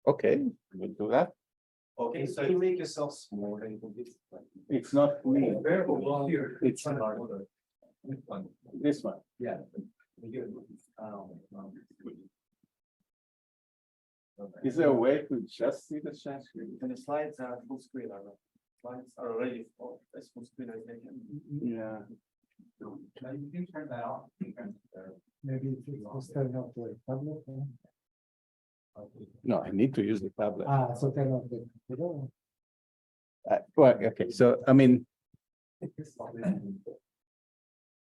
Okay, we'll do that. Okay, so you make yourself smaller. It's not me. Here. It's this one. Yeah. Is there a way to just see the share screen? And the slides are full screen, are they? Slides are already full, that's full screen, I think. Yeah. You can turn that off. Maybe it's turn off the tablet. No, I need to use the tablet. So turn off the video. Well, okay, so I mean,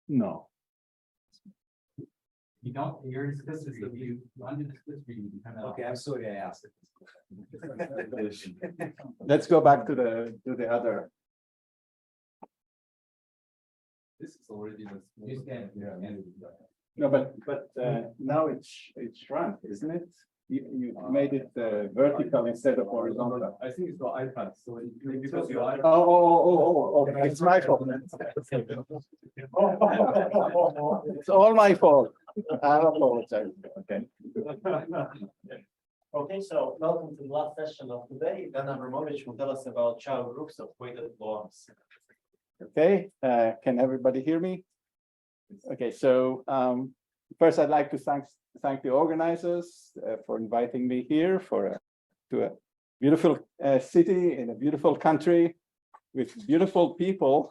no. You don't, you're supposed to, if you under the split screen, you turn that off. Okay, I'm sorry I asked it. Let's go back to the other. This is already the. You scan, yeah. No, but now it's shrunk, isn't it? You made it vertical instead of horizontal. I think it's the iPad, so it. Because your iPad. Oh, it's my fault. It's all my fault. I apologize. Okay. Okay, so welcome to the last session of today. Then Abramovich will tell us about Chow groups of weighted blowups. Okay, can everybody hear me? Okay, so first I'd like to thank the organizers for inviting me here to a beautiful city in a beautiful country with beautiful people.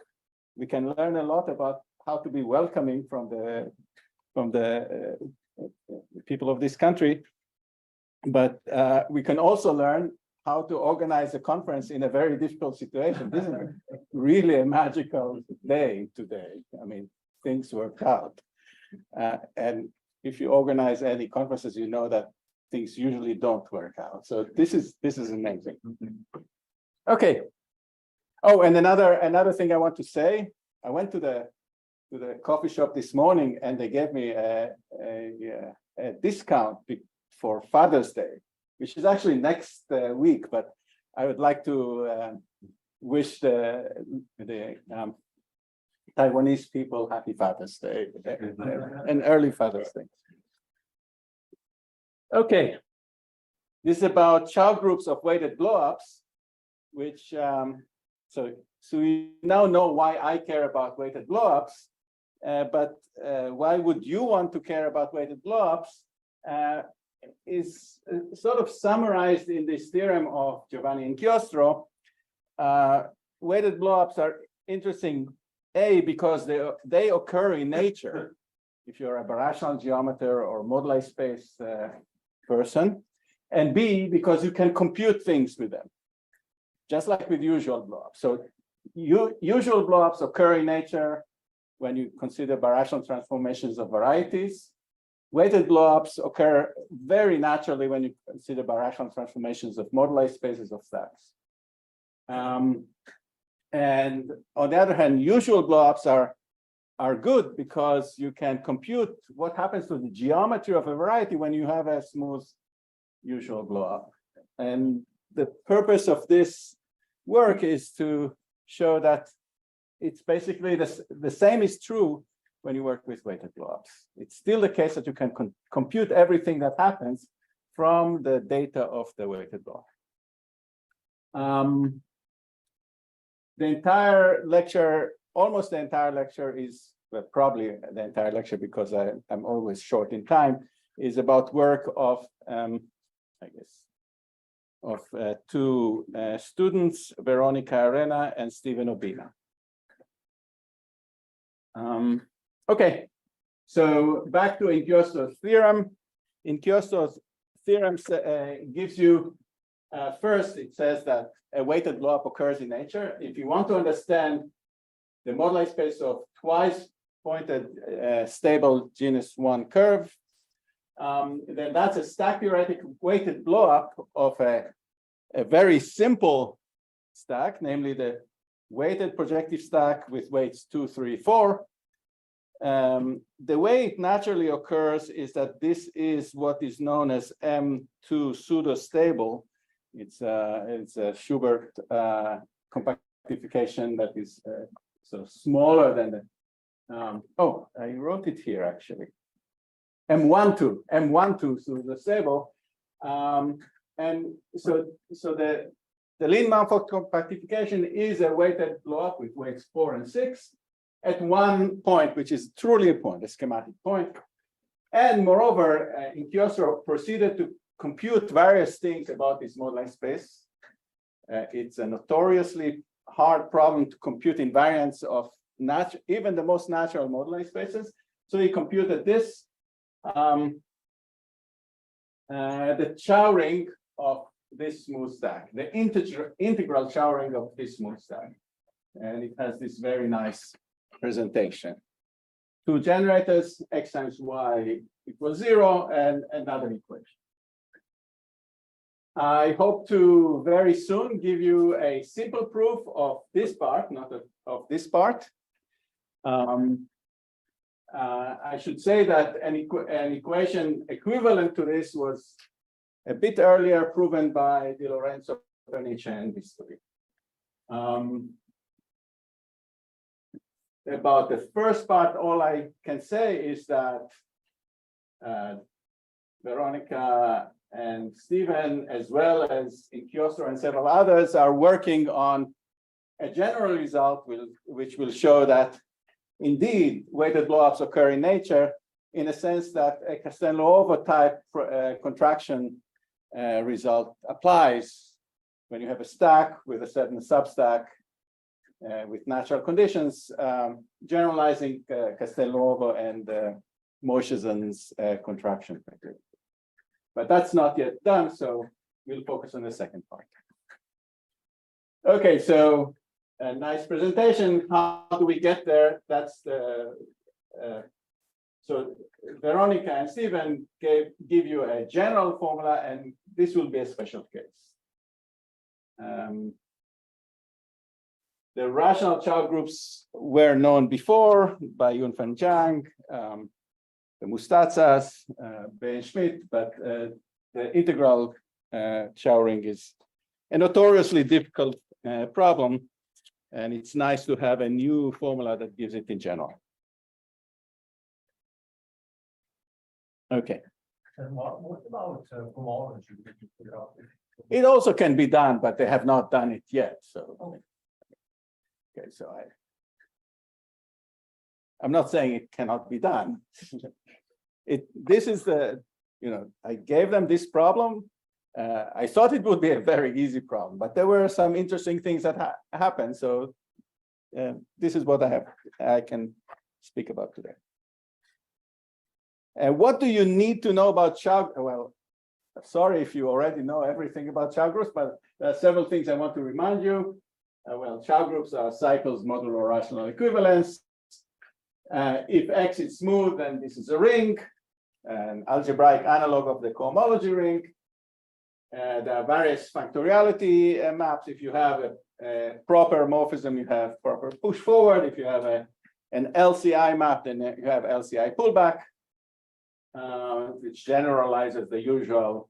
We can learn a lot about how to be welcoming from the people of this country, but we can also learn how to organize a conference in a very difficult situation. This is really a magical day today. I mean, things work out. And if you organize any conferences, you know that things usually don't work out. So this is amazing. Okay. Oh, and another thing I want to say, I went to the coffee shop this morning and they gave me a discount for Father's Day, which is actually next week, but I would like to wish the Taiwanese people happy Father's Day, an early Father's Day. Okay, this is about Chow groups of weighted blowups, which, so we now know why I care about weighted blowups, but why would you want to care about weighted blowups is sort of summarized in this theorem of Giovanni and Chiostro. Weighted blowups are interesting, A, because they occur in nature. If you're a birational geometer or moduli space person, and B, because you can compute things with them, just like with usual blowups. So usual blowups occur in nature when you consider birational transformations of varieties. Weighted blowups occur very naturally when you consider birational transformations of moduli spaces of stacks. And on the other hand, usual blowups are good because you can compute what happens to the geometry of a variety when you have a smooth usual blowup. And the purpose of this work is to show that it's basically the same is true when you work with weighted blowups. It's still the case that you can compute everything that happens from the data of the weighted blow. The entire lecture, almost the entire lecture is, well, probably the entire lecture because I'm always short in time, is about work of, I guess, of two students, Veronica Arena and Stephen Obina. Okay, so back to Chiostro's theorem. Chiostro's theorem gives you, first, it says that a weighted blowup occurs in nature. If you want to understand the moduli space of twice pointed stable genus 1 curve, then that's a stack theoretic weighted blowup of a very simple stack, namely the weighted projective stack with weights 2, 3, 4. The way it naturally occurs is that this is what is known as M2 pseudo-stable. It's a Schubert compactification that is sort of smaller than the. Oh, I wrote it here actually. M12 pseudo-stable, And so the Lin-Mumford compactification is a weighted blow-up with weights 4 and 6 at one point, which is truly a point, a schematic point. And moreover, Inchiostro proceeded to compute various things about this modular space. It's a notoriously hard problem to compute invariants of even the most natural modular spaces. So he computed this, the Chow ring of this smooth stack, the integral Chow ring of this smooth stack. And it has this very nice presentation. Two generators, x times y equals 0, and another equation. I hope to very soon give you a simple proof of this part, not of this part. I should say that an equation equivalent to this was a bit earlier proven by Di Lorenzo, Pernice, and Bistori. About the first part, all I can say is that Veronica and Stephen, as well as Inchiostro and several others, are working on a general result which will show that indeed weighted blowups occur in nature, in a sense that a Castelnuovo type contraction result applies when you have a stack with a certain substack with natural conditions, generalizing Castelnuovo and Moshesen's contraction criteria. But that's not yet done, so we'll focus on the second part. Okay, so a nice presentation. How do we get there? That's the so Veronica and Stephen give you a general formula, and this will be a special case. The rational Chow groups were known before by Yunfen Zhang, the Mustatsas, Ben Schmidt, but the integral Chow ring is a notoriously difficult problem, and it's nice to have a new formula that gives it in general. Okay. And what about homology? It also can be done, but they have not done it yet. So, okay, so I'm not saying it cannot be done. This is the, I gave them this problem. I thought it would be a very easy problem, but there were some interesting things that happened. So this is what I can speak about today. And what do you need to know about Chow? Well, sorry if you already know everything about Chow groups, but there are several things I want to remind you. Well, Chow groups are cycles, modular rational equivalence. If X is smooth, then this is a ring, an algebraic analog of the cohomology ring. There are various factoriality maps. If you have a proper morphism, you have proper push forward. If you have an LCI map, then you have LCI pullback, which generalizes the usual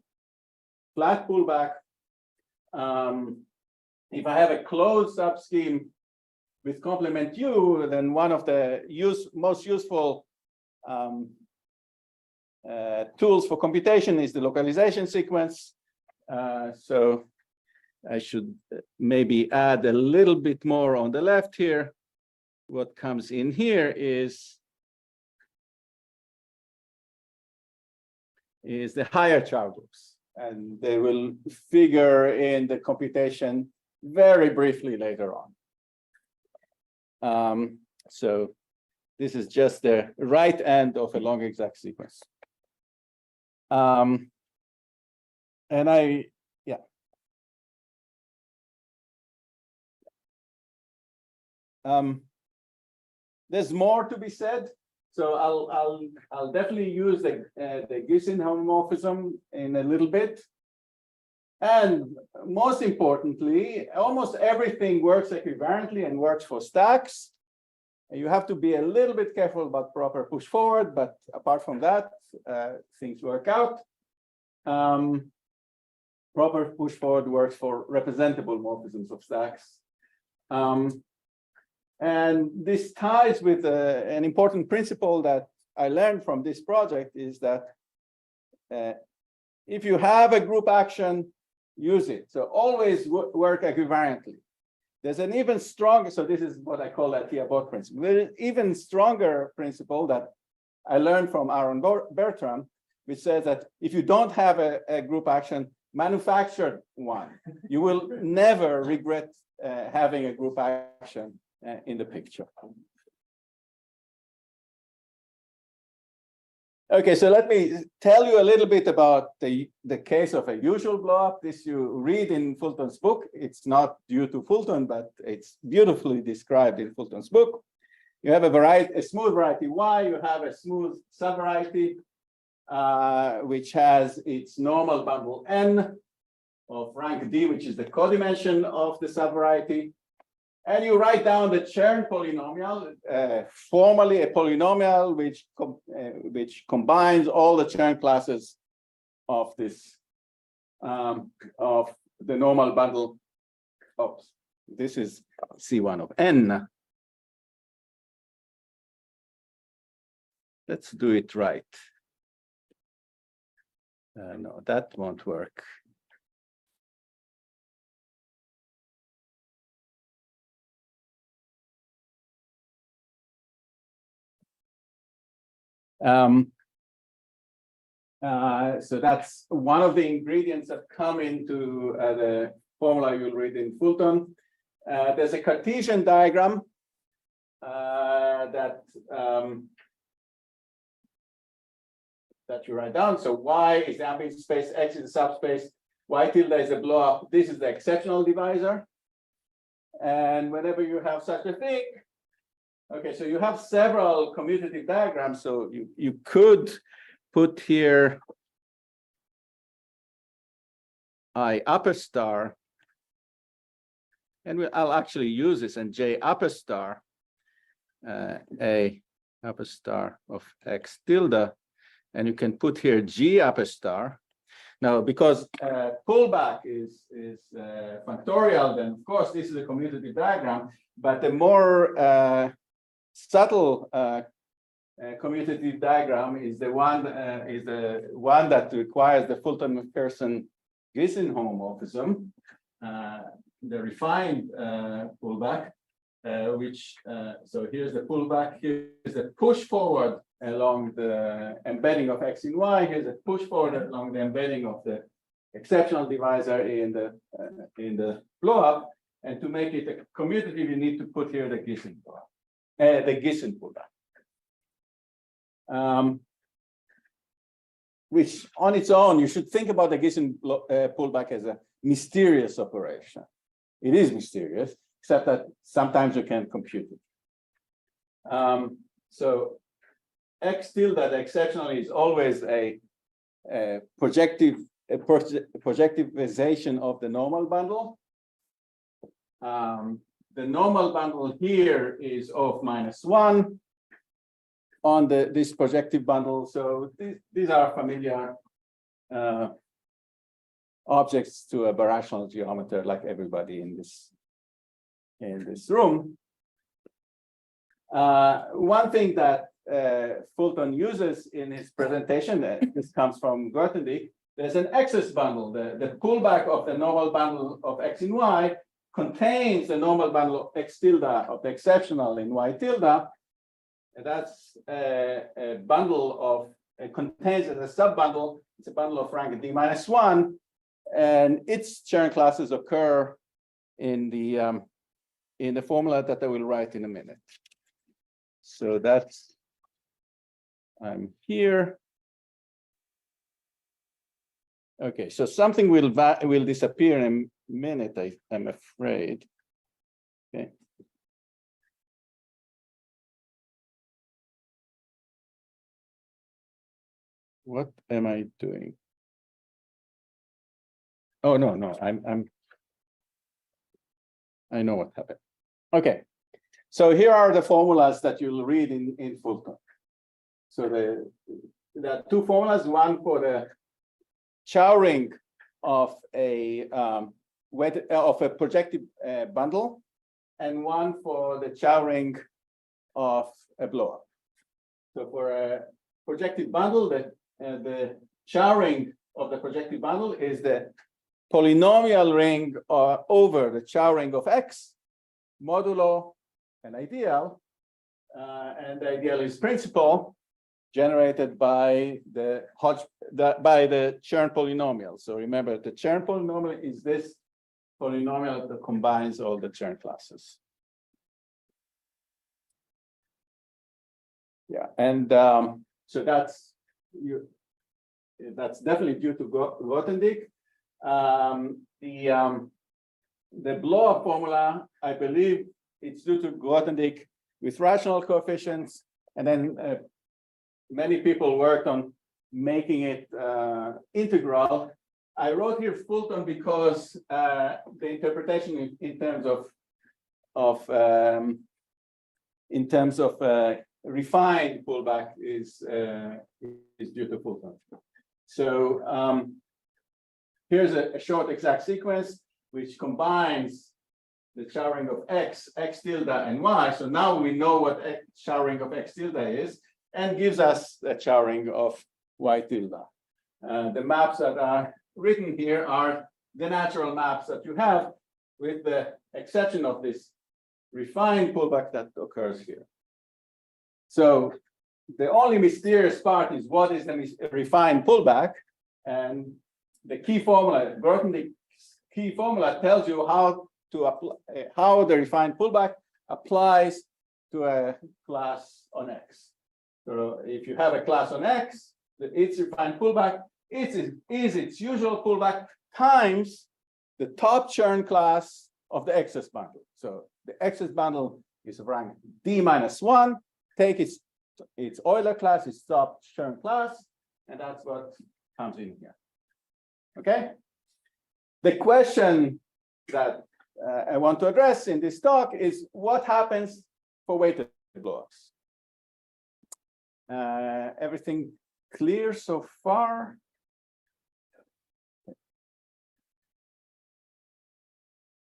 flat pullback. If I have a closed subscheme with complement U, then one of the most useful tools for computation is the localization sequence. So I should maybe add a little bit more on the left here. What comes in here is the higher Chow groups, and they will figure in the computation very briefly later on. So this is just the right end of a long exact sequence. There's more to be said. So I'll definitely use the Gisin homomorphism in a little bit. And most importantly, almost everything works equivariantly and works for stacks. You have to be a little bit careful about proper push forward, but apart from that, things work out. Proper push forward works for representable morphisms of stacks. And this ties with an important principle that I learned from this project, is that if you have a group action use it. So always work equivariantly. There's an even stronger, so this is what I call that Tiabot principle. There's an even stronger principle that I learned from Aaron Bertram, which says that if you don't have a group action, manufacture one. You will never regret having a group action in the picture. Okay, so let me tell you a little bit about the case of a usual blowup. This you read in Fulton's book. It's not due to Fulton, but it's beautifully described in Fulton's book. You have a smooth variety Y, you have a smooth subvariety, which has its normal bundle N of rank D, which is the codimension of the subvariety. And you write down the Chern polynomial, formally a polynomial which combines all the Chern classes of this of the normal bundle. Oops, this is C1 of N. Let's do it right. No, that won't work. So that's one of the ingredients that come into the formula you'll read in Fulton. There's a Cartesian diagram that you write down. So Y is the ambient space, X is the subspace, Y tilde is the blowup. This is the exceptional divisor. And whenever you have such a thing, okay, so you have several commutative diagrams. So you could put here I upper star, and I'll actually use this, and J upper star, A upper star of X tilde, and you can put here G upper star. Now, because pullback is factorial, then of course this is a commutative diagram, but the more subtle commutative diagram is the one that requires the Fulton-McPherson-Gisin homomorphism, the refined pullback, which so here's the pullback, here's the push forward along the embedding of X in Y, here's a push forward along the embedding of the exceptional divisor in the blowup, and to make it a commutative, you need to put here the Gisin blowup, the Gisin pullback. Which on its own, you should think about the Gisin pullback as a mysterious operation. It is mysterious, except that sometimes you can compute it. So X tilde, the exceptional, is always a projectivization of the normal bundle. The normal bundle here is of -1 on this projective bundle. So these are familiar objects to a birational geometer, like everybody in this room. One thing that Fulton uses in his presentation, this comes from Grothendieck, there's an excess bundle. The pullback of the normal bundle of X in Y contains the normal bundle of X tilde of the exceptional in Y tilde. And that's a bundle of, it contains as a sub-bundle, it's a bundle of rank D-1, and its Chern classes occur in the formula that I will write in a minute. So that's, I'm here. Okay, so something will disappear in a minute, I'm afraid. Okay. What am I doing? Oh, no, I know what happened. Okay, so here are the formulas that you'll read in Fulton. So there are two formulas, one for the Chow ring of a projective bundle, and one for the Chow ring of a blowup. So for a projective bundle, the Chow ring of the projective bundle is the polynomial ring over the Chow ring of X, modulo an ideal, and the ideal is principal generated by the Chern polynomial. So remember, the Chern polynomial is this polynomial that combines all the Chern classes. Yeah, and so that's definitely due to Grothendieck. The Blowup formula, I believe it's due to Grothendieck with rational coefficients, and then many people worked on making it integral. I wrote here Fulton because the interpretation in terms of refined pullback is due to Fulton. So here's a short exact sequence which combines the Chow ring of X, X tilde, and Y. So now we know what Chow ring of X tilde is, and gives us the Chow ring of Y tilde. The maps that are written here are the natural maps that you have, with the exception of this refined pullback that occurs here. So the only mysterious part is what is the refined pullback, and the key formula, Grothendieck's key formula, tells you how to apply how the refined pullback applies to a class on X. So if you have a class on X, its refined pullback is its usual pullback times the top Chern class of the excess bundle. So the excess bundle is of rank D-1. Take its Euler class, its top Chern class, and that's what comes in here. Okay. The question that I want to address in this talk is what happens for weighted blowups. Everything clear so far?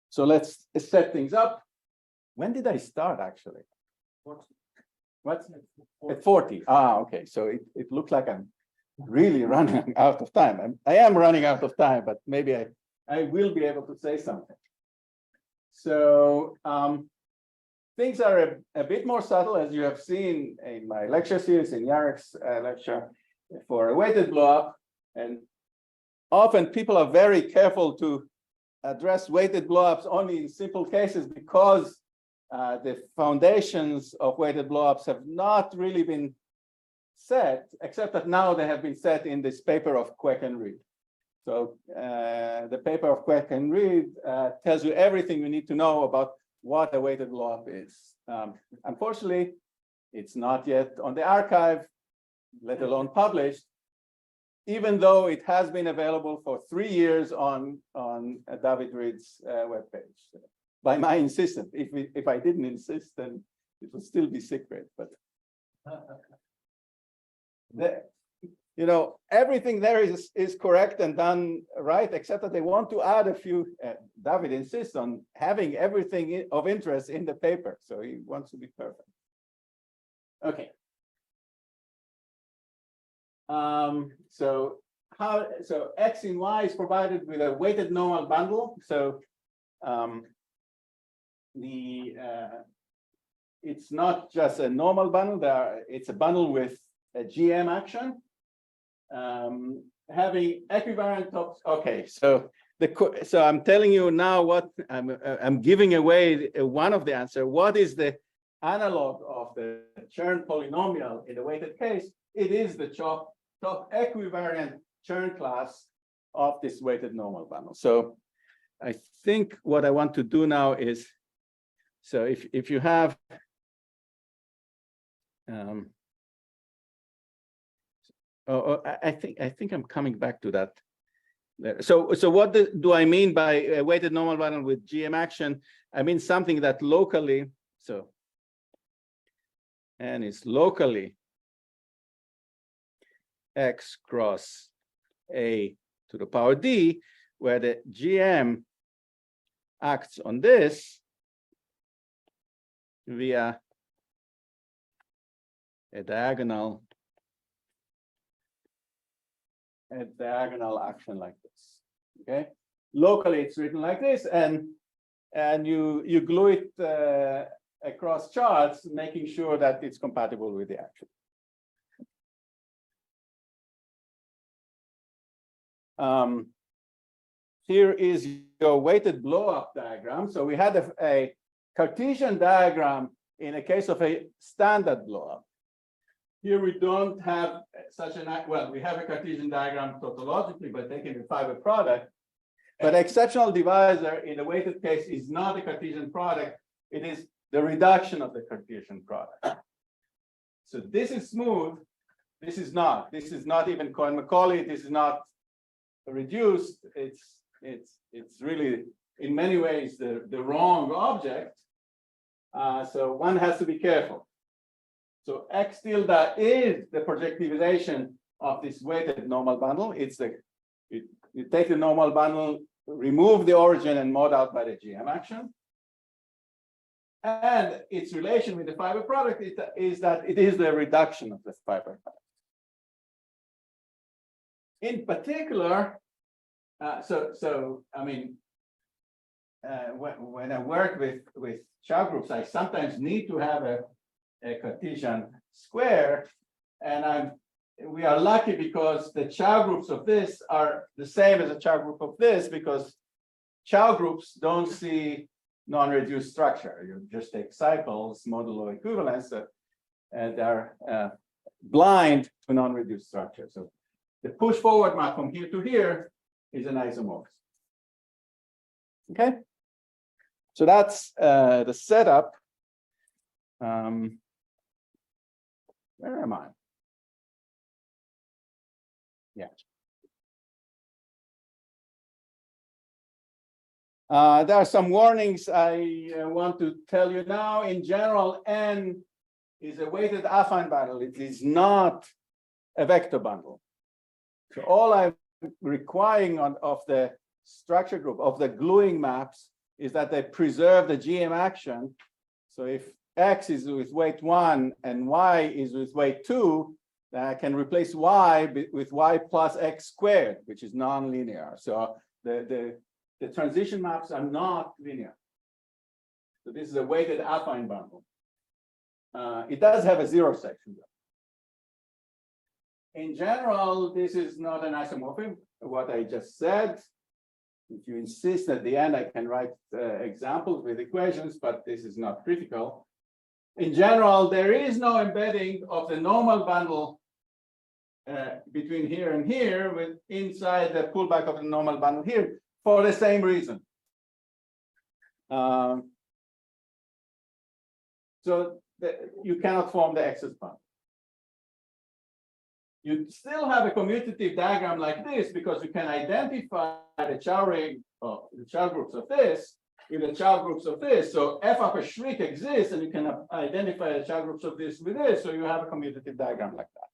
So let's set things up. When did I start actually? What? At 40. Ah, okay. So it looks like I'm really running out of time. I am running out of time, but maybe I will be able to say something. So things are a bit more subtle, as you have seen in my lecture series, in Yarek's lecture for a weighted blowup. And often people are very careful to address weighted blowups only in simple cases because the foundations of weighted blowups have not really been set, except that now they have been set in this paper of Quek and Reed. So the paper of Quek and Reed tells you everything you need to know about what a weighted blowup is. Unfortunately, it's not yet on the archive, let alone published, even though it has been available for 3 years on David Reed's webpage. By my insistence. If I didn't insist, then it would still be secret. But everything there is correct and done right, except that they want to add a few. David insists on having everything of interest in the paper, so he wants to be perfect. Okay. So X in Y is provided with a weighted normal bundle. So it's not just a normal bundle. It's a bundle with a GM action, having equivalent tops. Okay, so I'm telling you now what I'm giving away one of the answer. What is the analog of the Chern polynomial in the weighted case? It is the top equivariant Chern class of this weighted normal bundle. So I think what I want to do now is, so if you have I think I'm coming back to that. So what do I mean by a weighted normal bundle with GM action? I mean something that locally, so N is locally X cross A to the power D, where the GM acts on this via a diagonal action like this. Okay, locally it's written like this, and you glue it across charts, making sure that it's compatible with the action. Here is your weighted blow-up diagram. So we had a Cartesian diagram in a case of a standard blow-up. Here we don't have such an, well, we have a Cartesian diagram tautologically by taking the fiber product, but exceptional divisor in the weighted case is not a Cartesian product, it is the reduction of the Cartesian product. So this is smooth, this is not even Cohen-Macaulay, this is not reduced, it's really in many ways the wrong object. So one has to be careful. So X tilde is the projectivization of this weighted normal bundle. It's you take the normal bundle, remove the origin, and mod out by the GM action. And its relation with the fiber product is that it is the reduction of the fiber product. In particular, so I mean, when I work with Chow groups, I sometimes need to have a Cartesian square, and we are lucky because the Chow groups of this are the same as a Chow group of this, because Chow groups don't see non-reduced structure. You just take cycles, modulo equivalence, and they're blind to non-reduced structure. So the push forward map from here to here is an isomorphism. Okay, so that's the setup. Where am I? Yeah. There are some warnings I want to tell you now. In general, N is a weighted affine bundle. It is not a vector bundle. So all I'm requiring of the structure group of the gluing maps is that they preserve the GM action. So if X is with weight 1 and Y is with weight 2, then I can replace Y with Y plus X squared, which is non-linear. So the transition maps are not linear. So this is a weighted affine bundle. It does have a zero section though. In general, this is not an isomorphism, what I just said. If you insist at the end, I can write examples with equations, but this is not critical. In general, there is no embedding of the normal bundle between here and here with inside the pullback of the normal bundle here for the same reason. So you cannot form the excess bundle. You still have a commutative diagram like this because you can identify the Chow ring of the Chow groups of this with the Chow groups of this. So F upper Schrick exists, and you can identify the Chow groups of this with this. So you have a commutative diagram like that.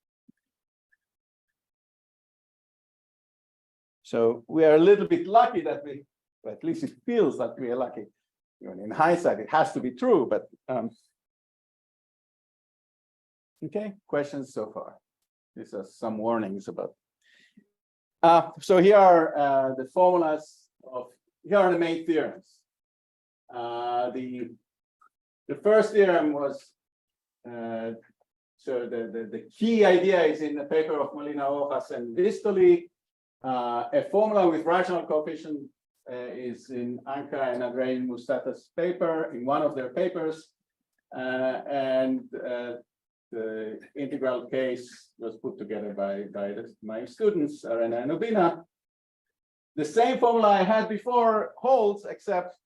So we are a little bit lucky that well, at least it feels like we are lucky. Even in hindsight, it has to be true, but okay, questions so far? These are some warnings about. So here are the formulas of, here are the main theorems. The first theorem was, so the key idea is in the paper of Molina Hojas and Distoli. A formula with rational coefficient is in Anka and Adrian Mustata's paper, in one of their papers. And the integral case was put together by my students, Arena and Ubina. The same formula I had before holds, except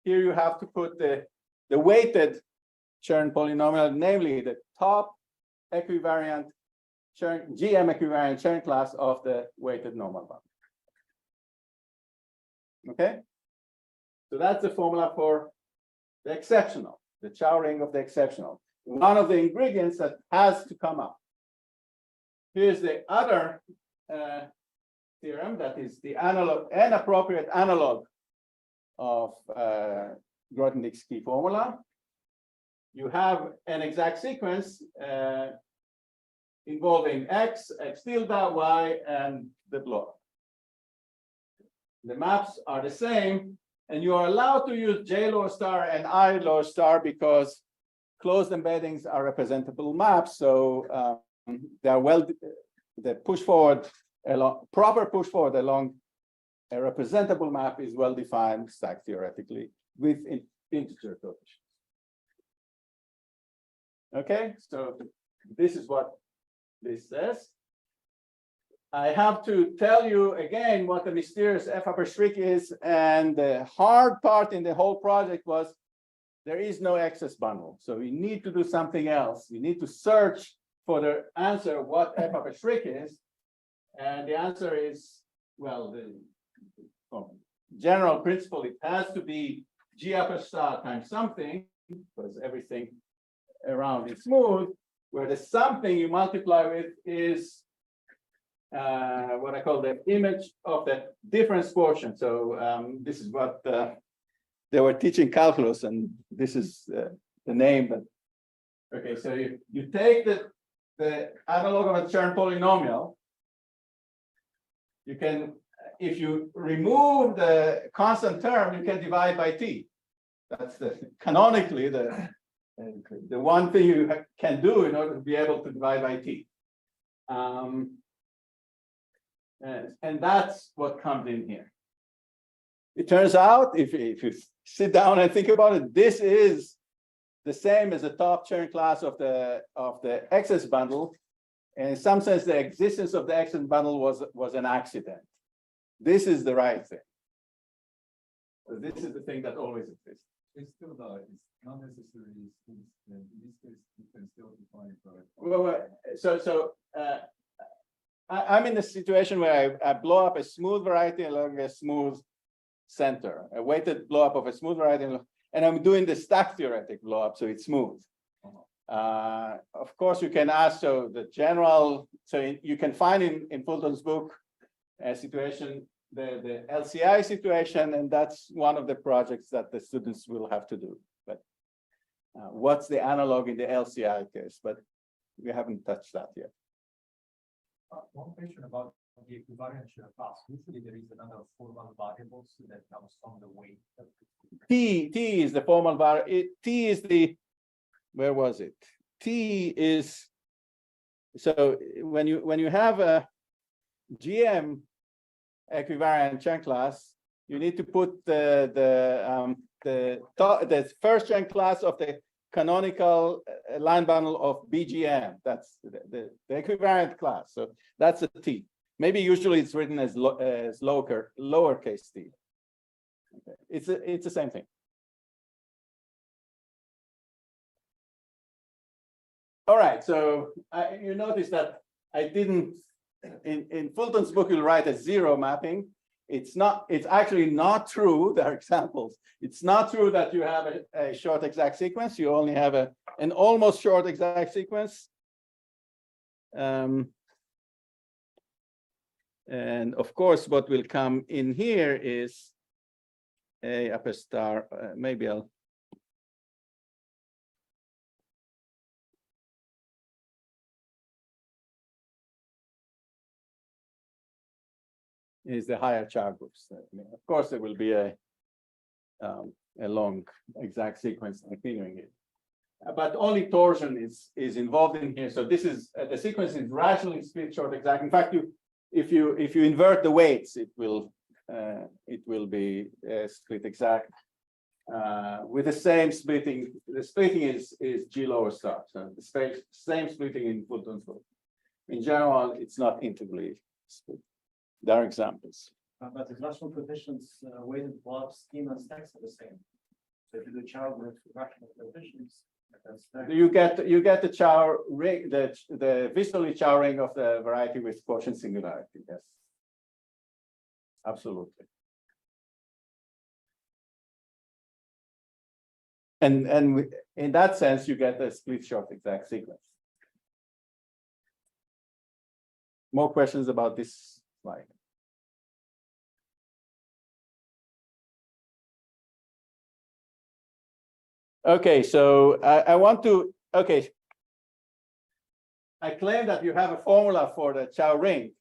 here you have to put the weighted Chern polynomial, namely the top equivariant Chern, GM equivariant Chern class of the weighted normal bundle. Okay, so that's the formula for the exceptional, the Chow ring of the exceptional. One of the ingredients that has to come up. Here's the other theorem that is the analog, an appropriate analog of Grothendieck's key formula. You have an exact sequence involving X, X tilde, Y, and the blow. the maps are the same, and you are allowed to use J lower star and I lower star because closed embeddings are representable maps. So they are the push forward along proper push forward along a representable map is well defined stack theoretically with integer coefficients. Okay, so this is what this says. I have to tell you again what the mysterious F upper strict is, and the hard part in the whole project was there is no excess bundle. So we need to do something else. We need to search for the answer what F upper strict is. And the answer is, well, the general principle, it has to be G upper star times something, because everything around is smooth, where the something you multiply with is what I call the image of the difference quotient. So this is what they were teaching calculus, and this is the name that. Okay, so you take the analog of a Chern polynomial. You can, if you remove the constant term, you can divide by t. That's canonically the one thing you can do in order to be able to divide by t. And that's what comes in here. It turns out, if you sit down and think about it, this is the same as the top Chern class of the excess bundle. And in some sense, the existence of the excess bundle was an accident. This is the right thing. So this is the thing that always exists. It's still not, it's not necessarily, in this case, you can still define it. Well, I'm in a situation where I blow up a smooth variety along a smooth center, a weighted blow up of a smooth variety, and I'm doing the stack theoretic blow up, so it's smooth. Of course, you can ask, so the general, so you can find in Fulton's book a situation, the LCI situation, and that's one of the projects that the students will have to do. But what's the analog in the LCI case? But we haven't touched that yet. One question about the equivariance class. Usually there is another formal variables that comes from the weight. T is the formal variable. T is the, where was it? T is, so when you have a GM equivariant Chern class, you need to put the first Chern class of the canonical line bundle of BGM. That's the equivariant class. So that's a T. Maybe usually it's written as lowercase t. Okay. It's the same thing. All right. So you notice that I didn't in Fulton's book you'll write a zero mapping. It's actually not true. There are examples. It's not true that you have a short exact sequence. You only have an almost short exact sequence. And of course, what will come in here is a upper star. Maybe I'll. Is the higher Chow groups. Of course, there will be a long exact sequence continuing it, but only torsion is involved in here. So this is the sequence is rationally split short exact. In fact, if you invert the weights, it will be split exact with the same splitting. The splitting is G lower star. So the same splitting in Fulton's book. In general, it's not integrally split. There are examples. But the rational coefficients, weighted blob schema stacks are the same. So if you do Chow with rational coefficients, You get the Chow ring, the visually Chow ring of the variety with quotient singularity. Yes, absolutely. And in that sense, you get a split short exact sequence. More questions about this slide? Okay, so I want to, okay. I claim that you have a formula for the Chow ring,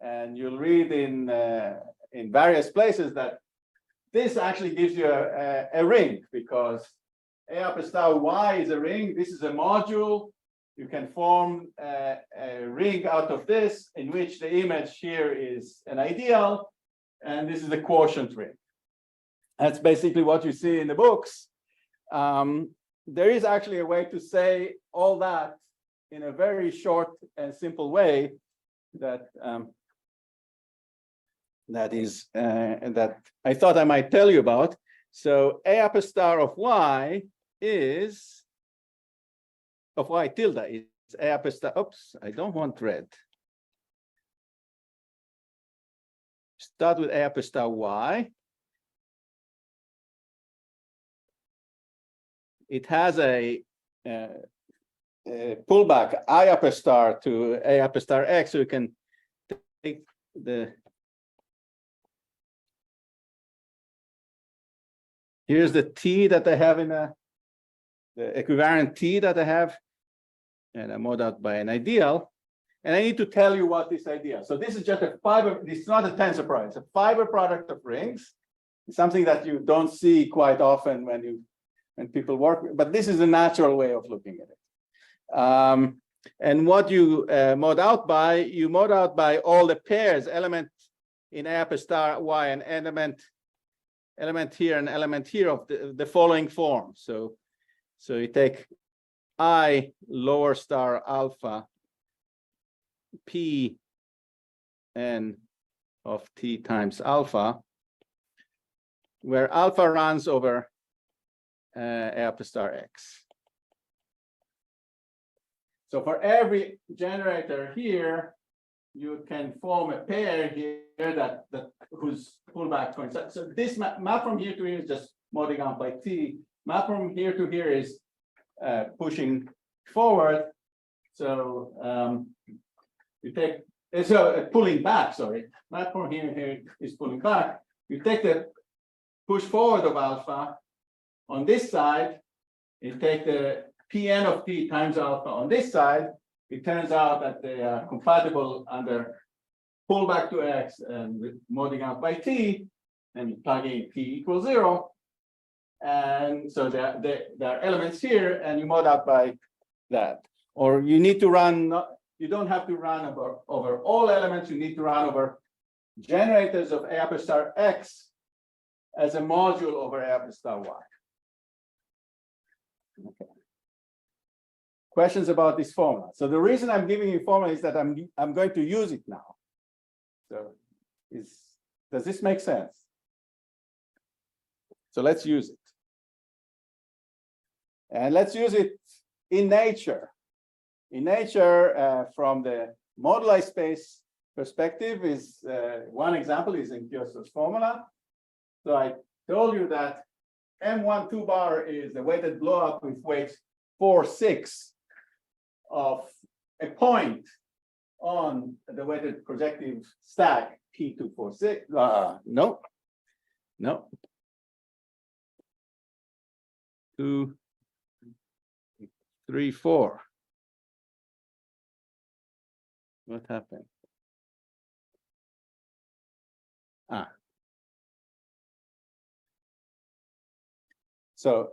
and you'll read in various places that this actually gives you a ring, because A upper star Y is a ring. This is a module. You can form a ring out of this, in which the image here is an ideal, and this is the quotient ring. That's basically what you see in the books. There is actually a way to say all that in a very short and simple way that that I thought I might tell you about. So A upper star of Y is of Y tilde is A upper star. Oops, I don't want red. Start with A upper star Y. It has a pullback I upper star to A upper star X, so you can take the. Here's the T that I have in the equivariant T that I have, and I'm modeled out by an ideal. And I need to tell you what this ideal. So this is just a fiber. This is not a tensor product. It's a fiber product of rings. It's something that you don't see quite often when people work. But this is a natural way of looking at it. And what you mod out by all the pairs, element in A upper star Y and element here and element here of the following form. So you take I lower star alpha P n of T times alpha, where alpha runs over A upper star X. So for every generator here, you can form a pair here that whose pullback coincides. So this map from here to here is just modding out by T. Map from here to here is pushing forward. So you take pulling back. Sorry, map from here is pulling back. You take the push forward of alpha on this side. You take the Pn of T times alpha on this side. It turns out that they are compatible under pullback to X and with modding out by T, and you plug in T equals 0. And so there are elements here, and you mod out by that. Or you need to run, you don't have to run over all elements, you need to run over generators of A upper star X as a module over A upper star Y. Okay. Questions about this formula? So the reason I'm giving you formula is that I'm going to use it now. So does this make sense? So let's use it. And let's use it in nature. In nature, from the moduli space perspective, is one example is in Kiosto's formula. So I told you that M12 bar is the weighted blowup with weights 4, 6 of a point on the weighted projective stack P246. No. 2, 3, 4. What happened? So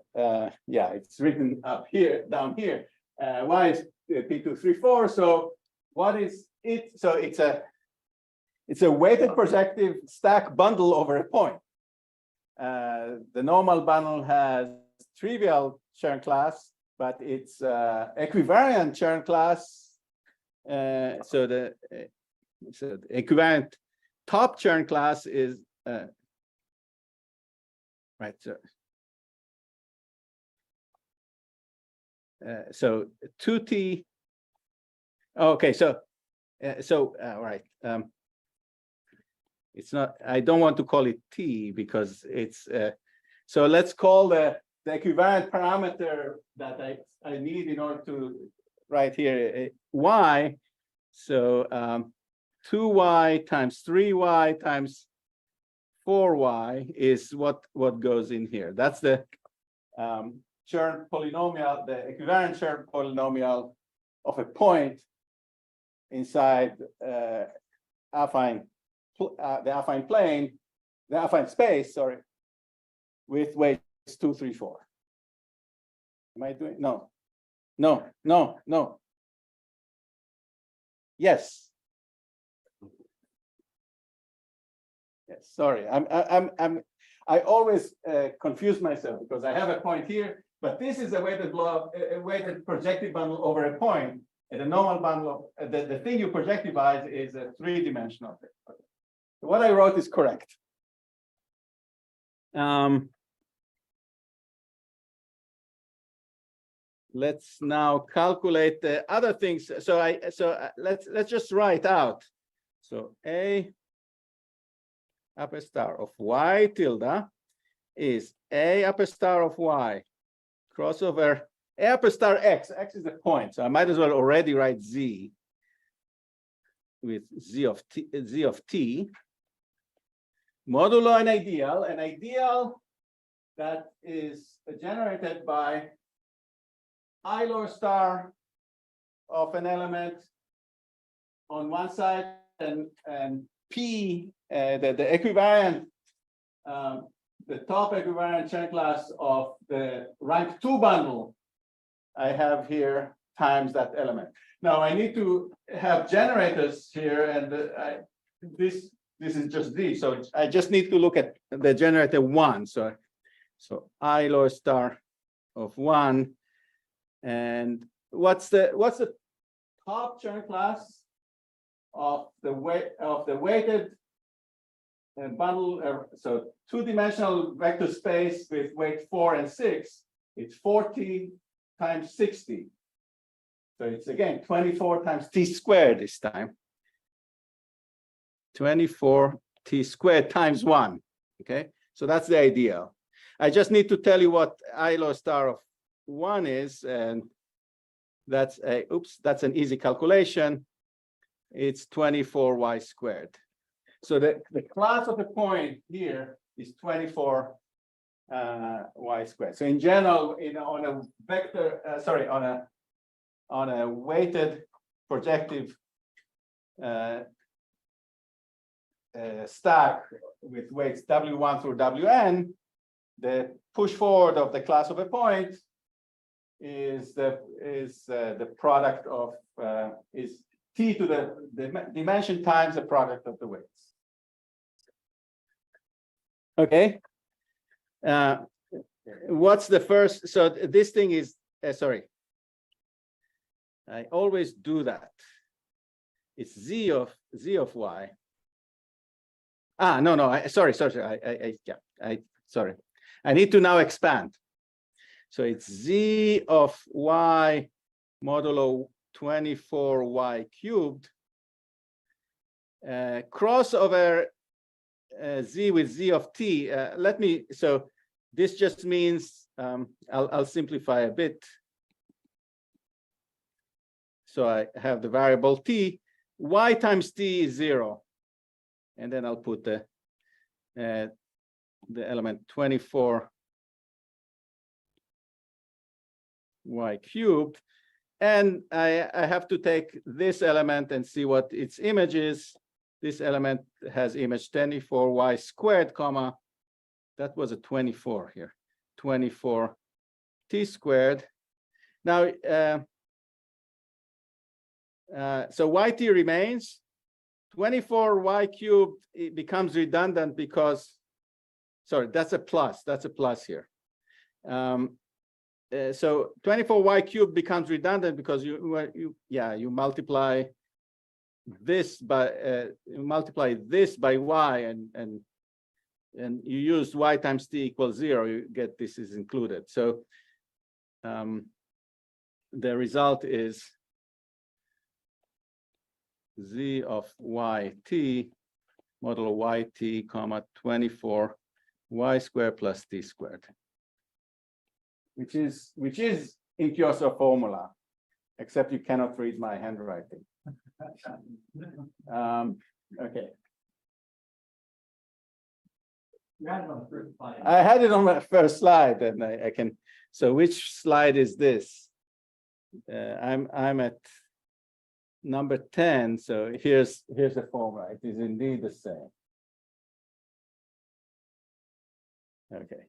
yeah, it's written up here, down here. Why is P234? So what is it? So it's a weighted projective stack bundle over a point. The normal bundle has trivial Chern class, but it's equivariant Chern class. So the equivariant top Chern class is right. So 2T. Okay, so right. It's not. I don't want to call it T because it's. So let's call the equivariant parameter that I need in order to write here Y. So 2Y times 3Y times 4Y is what goes in here. That's the Chern polynomial, the equivariant Chern polynomial of a point inside affine the affine plane, the affine space, sorry, with weights 2, 3, 4. Am I doing? No. Yes. Yes. Sorry, I always confuse myself because I have a point here, but this is a weighted blow, a weighted projective bundle over a point. And the normal bundle of the thing you projectivize is a 3-dimensional thing. Okay. So what I wrote is correct. Let's now calculate the other things. So let's just write out. So A upper star of y tilde is A upper star of y crossover A upper star x. X is the point, so I might as well already write z with z of t modulo an ideal that is generated by I lower star of an element on one side and P, the equivariant, the top equivariant chain class of the rank 2 bundle I have here times that element. Now I need to have generators here, and this is just Z. So I just need to look at the generator 1. So I lower star of 1, and what's the top chain class of the weighted bundle? So 2-dimensional vector space with weight 4 and 6. It's 40 times 60. So it's again 24 times t squared this time. 24 t squared times 1. Okay, so that's the ideal. I just need to tell you what I lower star of 1 is, and that's an easy calculation. It's 24y squared. So the class of the point here is 24 y squared. So in general, on a vector, on a weighted projective stack with weights W1 through Wn, the push forward of the class of a point is the product of is t to the dimension times the product of the weights. Okay. What's the first? So this thing is sorry. I always do that. It's z of y. Sorry. Sorry. I need to now expand. So it's z of y modulo 24y cubed crossover z with z of t. So this just means I'll simplify a bit. So I have the variable t, y times t is 0, and then I'll put the element 24 y cubed, and I have to take this element and see what its image is. This element has image 24y squared, comma, that was a 24 here, 24 t squared. Now, so yt remains. 24y cubed, it becomes redundant because, sorry, that's a plus here. So 24y cubed becomes redundant because you multiply this by y, and you use y times t equals 0, you get this is included. So the result is z of yt modulo yt comma 24 y squared plus t squared, which is in Kioso formula, except you cannot read my handwriting. Okay. I had it on my first slide, and I can. So which slide is this? I'm at number 10. So here's the formula. It is indeed the same. Okay.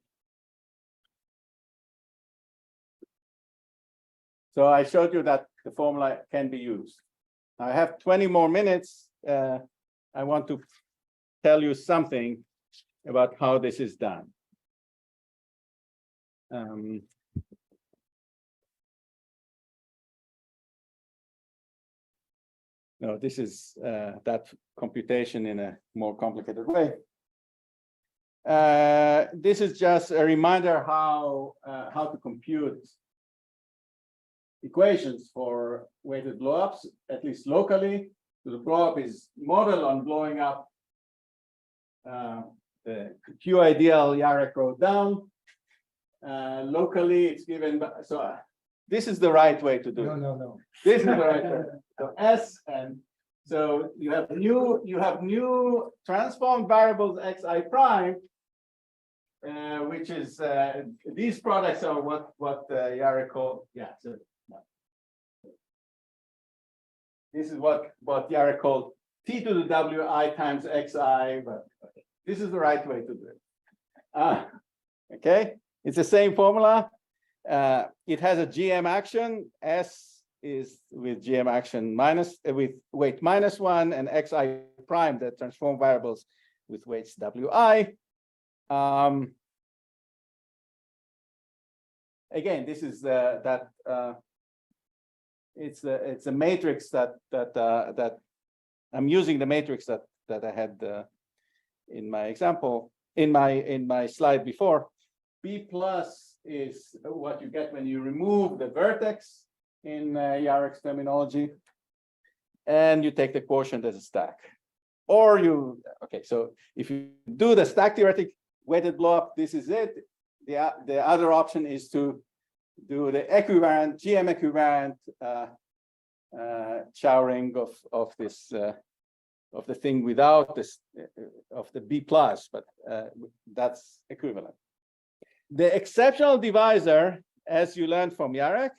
So I showed you that the formula can be used. I have 20 more minutes. I want to tell you something about how this is done. No, this is that computation in a more complicated way. This is just a reminder how to compute equations for weighted blowups, at least locally. So the blowup is modeled on blowing up the Q ideal Yarek wrote down. Locally, it's given by, so this is the right way to do it. No. This is the right way. So S, and so you have new transformed variables xi prime, which is these products are what Yarek called, yeah. So this is what Yarek called T to the WI times XI, but this is the right way to do it. Okay, it's the same formula. It has a GM action. S is with GM action minus with weight -1, and XI prime, the transform variables, with weights WI. Again, this is it's a matrix that I'm using the matrix that I had in my example in my slide before. B plus is what you get when you remove the vertex in Yarek's terminology, and you take the quotient as a stack. Or okay, so if you do the stack theoretic weighted blowup, this is it. The other option is to do the equivalent, GM equivalent Chow ring of this of the thing without this of the B plus, but that's equivalent. The exceptional divisor, as you learned from Yarek,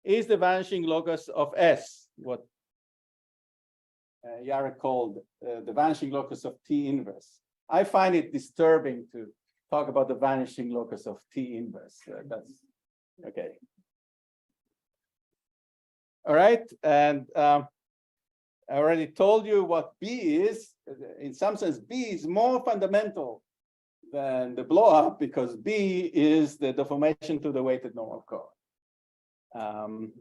is the vanishing locus of S, what Yarek called the vanishing locus of T inverse. I find it disturbing to talk about the vanishing locus of T inverse. That's okay. All right, and I already told you what B is. In some sense, B is more fundamental than the blowup because B is the deformation to the weighted normal cone.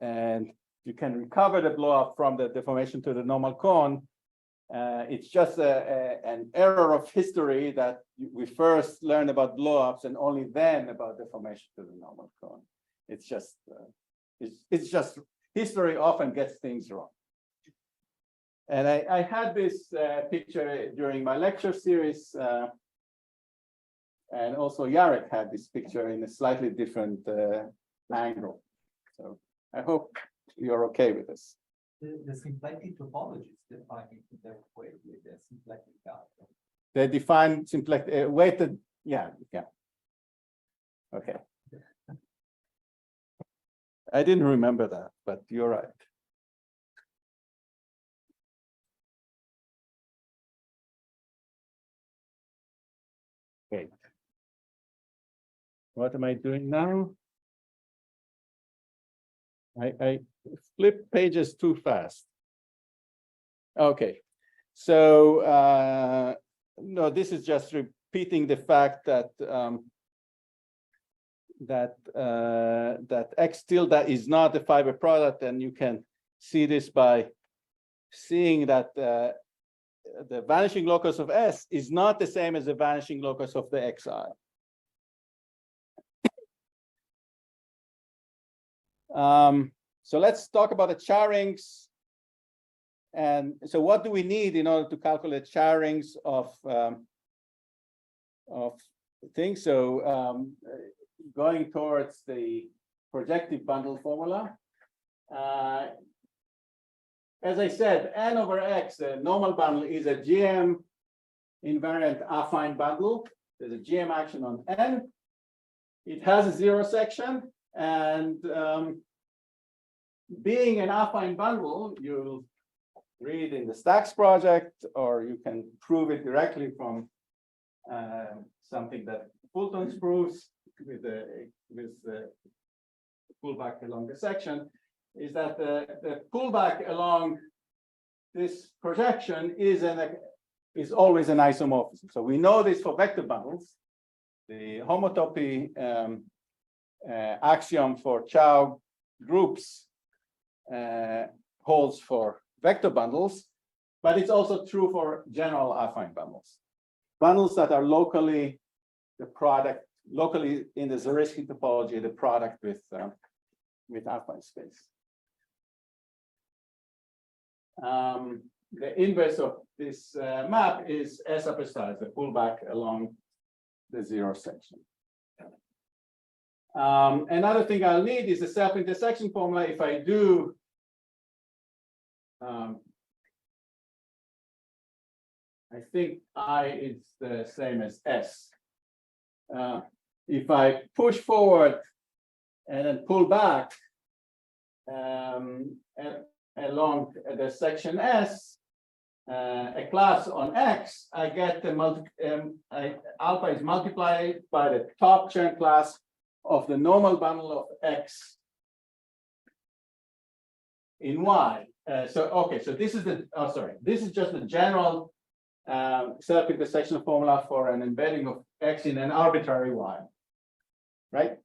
And you can recover the blowup from the deformation to the normal cone. It's just an error of history that we first learned about blowups and only then about deformation to the normal cone. It's just history often gets things wrong. And I had this picture during my lecture series, and also Yarek had this picture in a slightly different angle. So I hope you're okay with this. The symplectic topology is defined in that way with the symplectic diagram. They define symplectic weighted, yeah. Okay. I didn't remember that, but you're right. Okay. What am I doing now? I flip pages too fast. Okay, so no, this is just repeating the fact that that X tilde is not a fiber product, and you can see this by seeing that the vanishing locus of S is not the same as the vanishing locus of the XI. So let's talk about the Chow rings. And so what do we need in order to calculate Chow rings of things? So going towards the projective bundle formula. As I said, N over X, the normal bundle, is a GM invariant affine bundle. There's a GM action on N. It has a zero section, and being an affine bundle, you'll read in the Stacks project, or you can prove it directly from something that Fulton's proves with the pullback along the section, is that the pullback along this projection is always an isomorphism. So we know this for vector bundles. The homotopy axiom for Chow groups holds for vector bundles, but it's also true for general affine bundles. Bundles that are locally the product, locally in the Zariski topology, the product with affine space. The inverse of this map is S upper star, the pullback along the zero section. Another thing I'll need is the self-intersection formula. If I do I think I is the same as S. If I push forward and then pull back along the section S, a class on X, I get the alpha is multiplied by the top Chern class of the normal bundle of X in Y. So this is this is just the general self-intersection formula for an embedding of X in an arbitrary Y, right?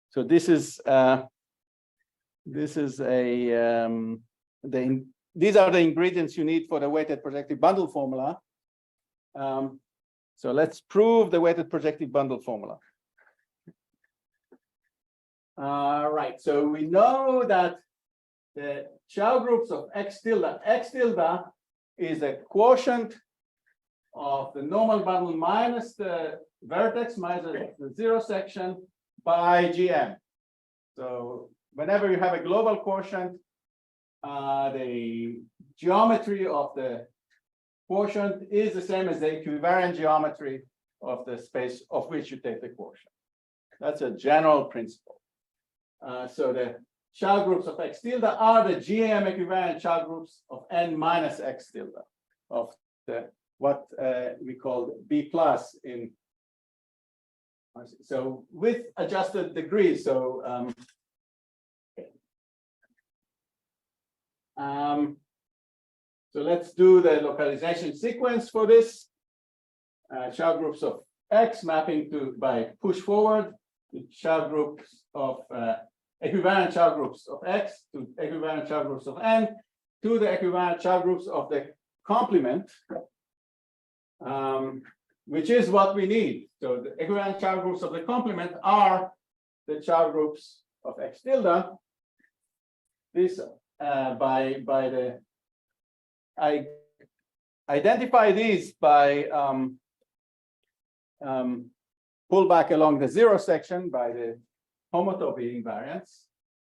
So this is these are the ingredients you need for the weighted projective bundle formula. So let's prove the weighted projective bundle formula. Right, so we know that the Chow groups of X tilde is a quotient of the normal bundle minus the vertex minus the zero section by GM. So whenever you have a global quotient, the geometry of the quotient is the same as the equivariant geometry of the space of which you take the quotient. That's a general principle. So the Chow groups of X tilde are the GM equivalent Chow groups of N minus X tilde of the what we call B plus in. So with adjusted degrees. So so let's do the localization sequence for this. Chow groups of X mapping to by push forward to Chow groups of equivalent Chow groups of X to equivalent Chow groups of N to the equivalent Chow groups of the complement, which is what we need. So the equivalent Chow groups of the complement are the Chow groups of X tilde. This I identify these by pull back along the zero section by the homotopy invariance.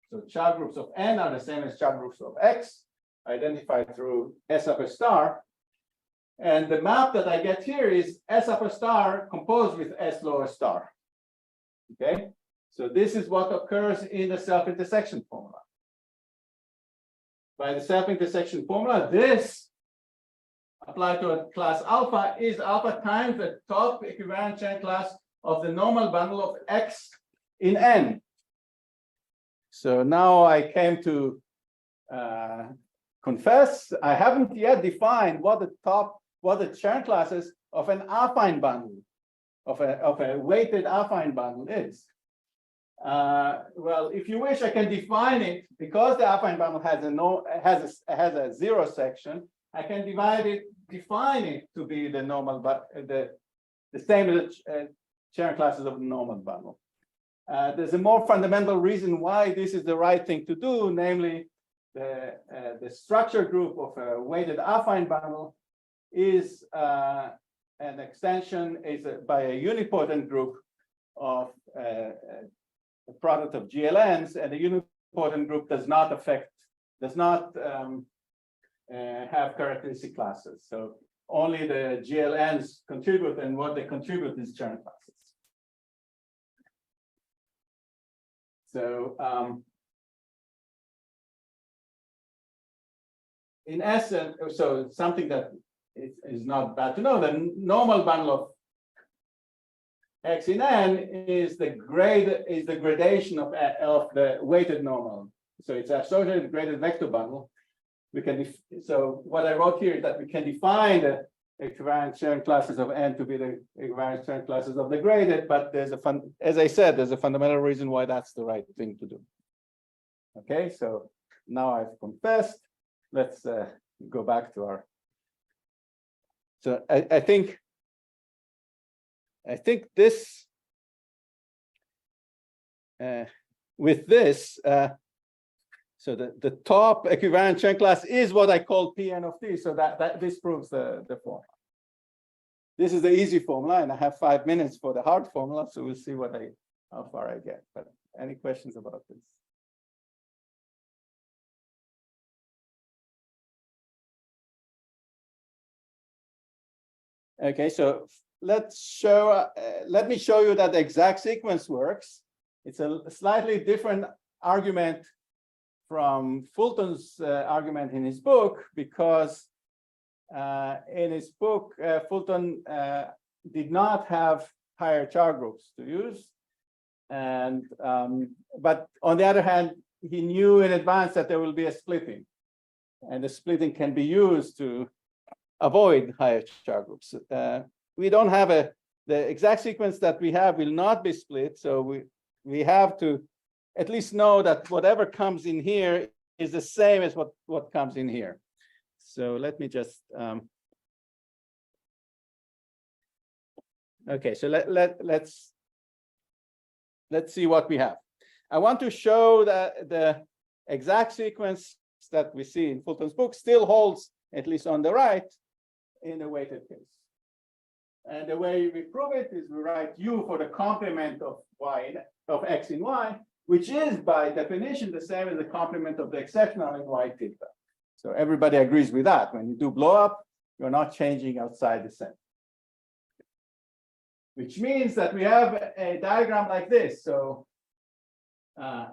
So Chow groups of N are the same as Chow groups of X, identified through S upper star. And the map that I get here is S upper star composed with S lower star. Okay, so this is what occurs in the self-intersection formula. By the self-intersection formula, this applied to a class alpha is alpha times the top equivalent Chern class of the normal bundle of X in N. So now I came to confess I haven't yet defined what the Chern classes of an affine bundle, of a weighted affine bundle is. Well, if you wish, I can define it because the affine bundle has a zero section. I can define it to be the normal, but the same as Chern classes of the normal bundle. There's a more fundamental reason why this is the right thing to do, namely the structure group of a weighted affine bundle is an extension by a unipotent group of a product of GLNs, and the unipotent group does not have characteristic classes. So only the GLNs contribute, and what they contribute is Chern classes. So in essence, so something that is not bad to know, the normal bundle of X in N is the gradation of the weighted normal. So it's associated graded vector bundle. We can so what I wrote here is that we can define the equivariant sharing classes of N to be the equivariant sharing classes of the graded, but there's as I said, there's a fundamental reason why that's the right thing to do. Okay, so now I've confessed. Let's go back to our. So I think this with this. So the top equivariant sharing class is what I call Pn of t. So that this proves the formula. This is the easy formula, and I have 5 minutes for the hard formula. So we'll see how far I get. But any questions about this? Okay, so let me show you that the exact sequence works. It's a slightly different argument from Fulton's argument in his book, because in his book, Fulton did not have higher Chow groups to use. And but on the other hand, he knew in advance that there will be a splitting, and the splitting can be used to avoid higher Chow groups. We don't have the exact sequence that we have will not be split, so we have to at least know that whatever comes in here is the same as what comes in here. So let me just okay, so let's see what we have. I want to show that the exact sequence that we see in Fulton's book still holds, at least on the right, in the weighted case. And the way we prove it is we write U for the complement of X in Y, which is by definition the same as the complement of the exceptional in Y theta. So everybody agrees with that. When you do blow up, you're not changing outside the set. Which means that we have a diagram like this. So A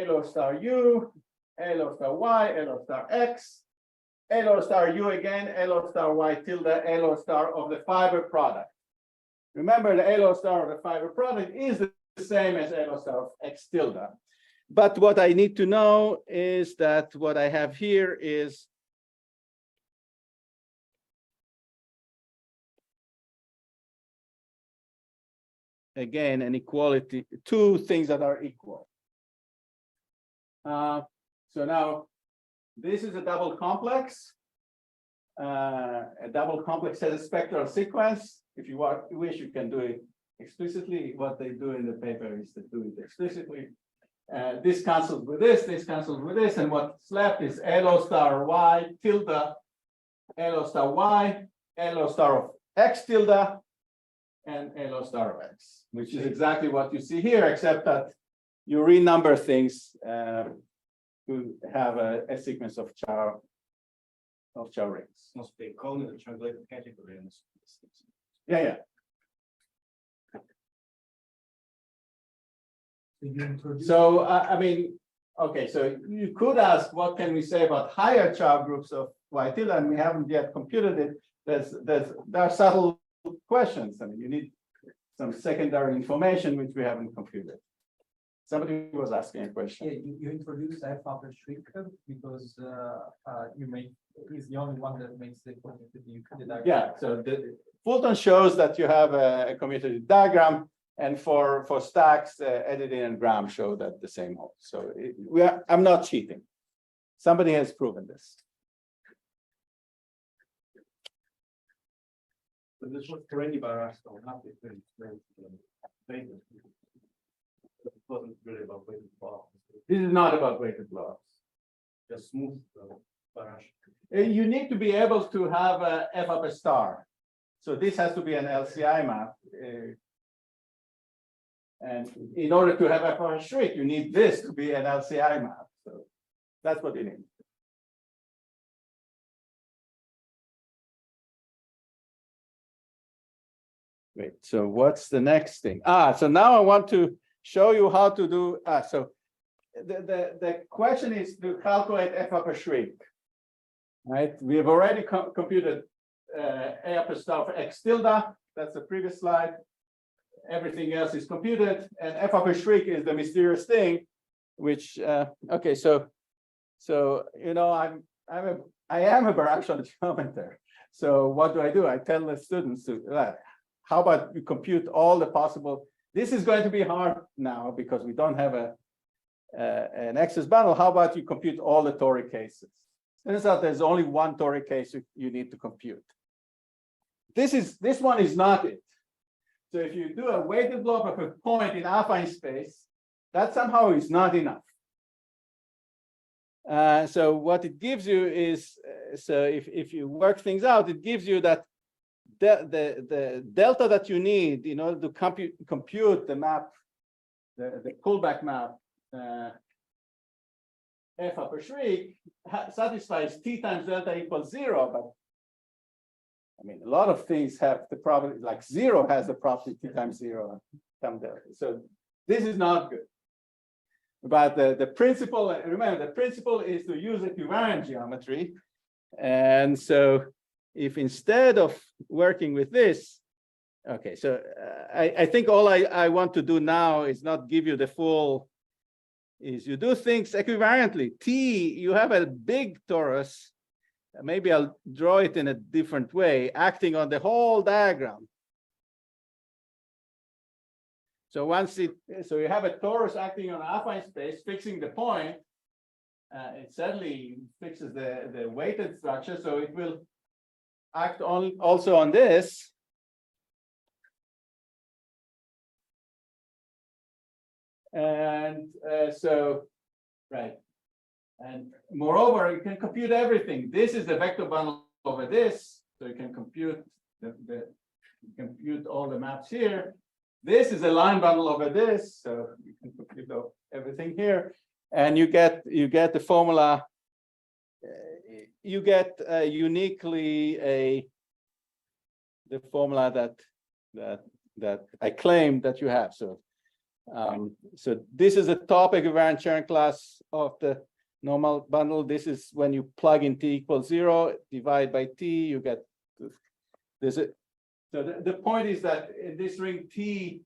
low star U, A low star Y, A low star X, A low star U again, A low star Y tilde, A low star of the fiber product. Remember, the A low star of the fiber product is the same as A low star of X tilde. But what I need to know is that what I have here is again an equality, two things that are equal. So now this is a double complex. A double complex has a spectral sequence. If you wish, you can do it explicitly. What they do in the paper is to do it explicitly. This cancels with this cancels with this, and what's left is L star Y tilde, L star Y, L star of X tilde, and L star of X, which is exactly what you see here, except that you renumber things to have a sequence of Chow rings. Must be called in the translated category. Yeah. So I mean, okay, so you could ask, what can we say about higher Chow groups of Y tilde, and we haven't yet computed it. There are subtle questions. I mean, you need some secondary information which we haven't computed. Somebody was asking a question. Yeah, you introduced F upper Schwick because he's the only one that makes the commutative diagram. Yeah, so Fulton shows that you have a commutative diagram, and for stacks, editing and Graham show that the same holds. So I'm not cheating. Somebody has proven this. But this was for any Birational, not the Vegas. It wasn't really about weighted blocks. This is not about weighted blocks. Just smooth Birational. You need to be able to have a F upper star. So this has to be an LCI map. And in order to have F upper Schwick, you need this to be an LCI map. So that's what you need. Wait, so what's the next thing? So now I want to show you how to do, so the question is to calculate F upper Schwick. right? We have already computed A upper star for X tilde. That's the previous slide. Everything else is computed, and F upper shriek is the mysterious thing, which okay, so you know, I am a Birational geometer. So what do? I tell the students to how about you compute all the possible. This is going to be hard now because we don't have an excess bundle. How about you compute all the toric cases? Turns out there's only one toric case you need to compute. This one is not it. So if you do a weighted blow-up of a point in affine space, that somehow is not enough. So what it gives you is, so if you work things out, it gives you that the delta that you need in order to compute the map, the pullback map, F upper shriek satisfies T times delta equals 0, but I mean, a lot of things have the property, like 0 has the property T times 0 come delta. So this is not good. But the principle, remember, the principle is to use equivariant geometry. And so if instead of working with this, okay, so I think all I want to do now is not give you the full, is you do things equivariantly. T, you have a big torus. Maybe I'll draw it in a different way, acting on the whole diagram. So so you have a torus acting on affine space, fixing the point. It suddenly fixes the weighted structure, so it will act also on this. And so, right. And moreover, you can compute everything. This is the vector bundle over this, so you can compute compute all the maps here. This is a line bundle over this, so you can compute everything here, and you get the formula. You get uniquely the formula that I claim that you have. So so this is a top equivariant Chern class of the normal bundle. This is when you plug in T equals 0, divide by T, you get this. So the point is that in this ring T,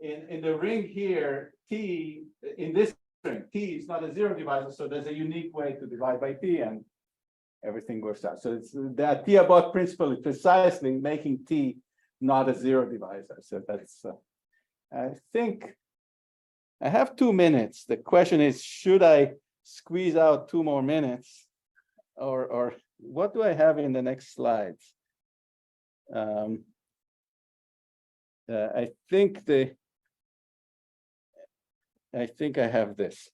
in the ring here, T, in this ring, T is not a 0 divisor, so there's a unique way to divide by T and everything works out. So it's the T above principle is precisely making T not a 0 divisor. So that's, I think I have 2 minutes. The question is, should I squeeze out 2 more minutes, or what do I have in the next slides? I think I have this.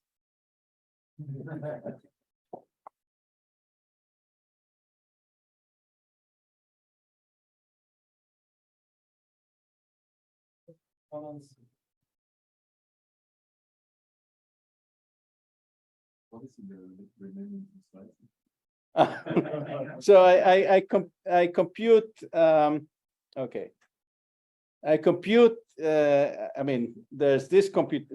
What is the remaining slides? So I compute. Okay. I compute. I mean, there's this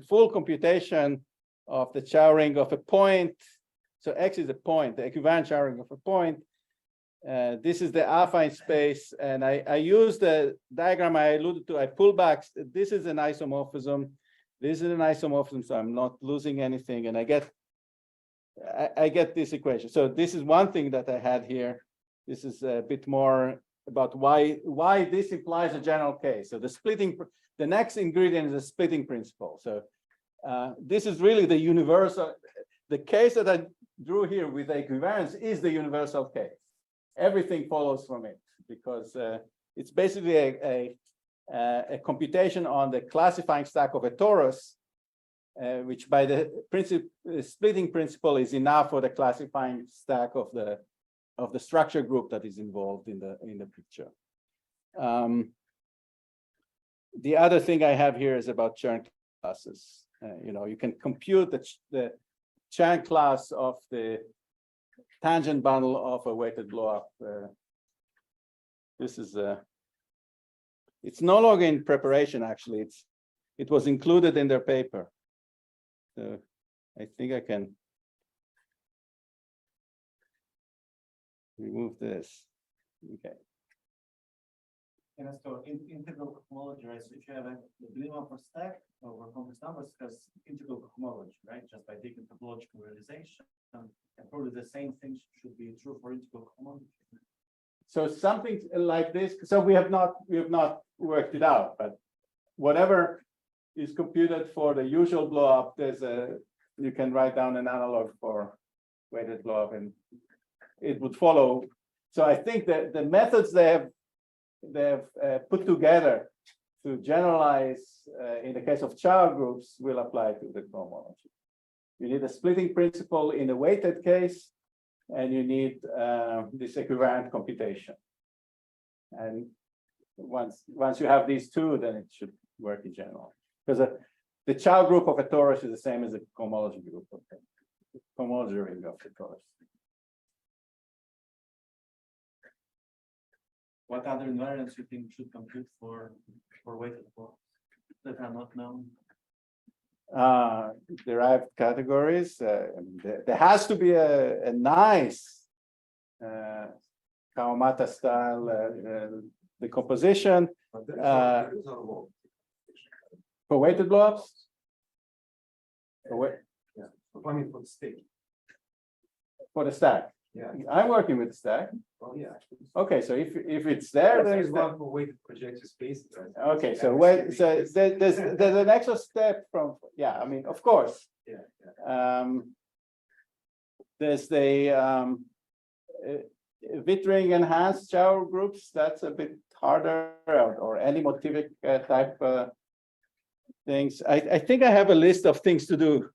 full computation of the Chow ring of a point. So X is a point, the equivariant Chow ring of a point. This is the affine space, and I use the diagram I alluded to. I pull back. This is an isomorphism. This is an isomorphism, so I'm not losing anything, and I get this equation. So this is one thing that I had here. This is a bit more about why this implies a general case. So the next ingredient is a splitting principle. So this is really the universal. The case that I drew here with equivariance is the universal case. Everything follows from it because it's basically a computation on the classifying stack of a torus, which by the splitting principle is enough for the classifying stack of the structure group that is involved in the picture. The other thing I have here is about Chern classes. You can compute the Chern class of the tangent bundle of a weighted blow-up. This is it's no longer in preparation. Actually, it was included in their paper. So I think I can remove this. Okay. And as to integral cohomology, right? So if you have a minimum for stack over complex numbers, because integral cohomology, right? Just by taking topological realization, and probably the same thing should be true for integral cohomology. So something like this. So we have not worked it out, but whatever is computed for the usual blow up, you can write down an analog for weighted blow up, and it would follow. So I think that the methods they have put together to generalize in the case of Chow groups will apply to the cohomology. You need a splitting principle in a weighted case, and you need this equivalent computation. And once you have these two, then it should work in general. Because the Chow group of a torus is the same as the cohomology group of the cohomology ring of the torus. What other invariants you think should compute for weighted blocks that are not known? Derived categories. There has to be a nice Kawamata style decomposition for weighted blowups. I mean, for the state. For the stack. Yeah. I'm working with the stack. Oh, yeah. Okay, so if it's there, then There's it's there. one for weighted projective space. Right? Okay, so there's an extra step from, yeah, I mean, of course. Yeah. There's the Wittering enhanced Chow groups. That's a bit harder, or any motivic type things. I think I have a list of things to do.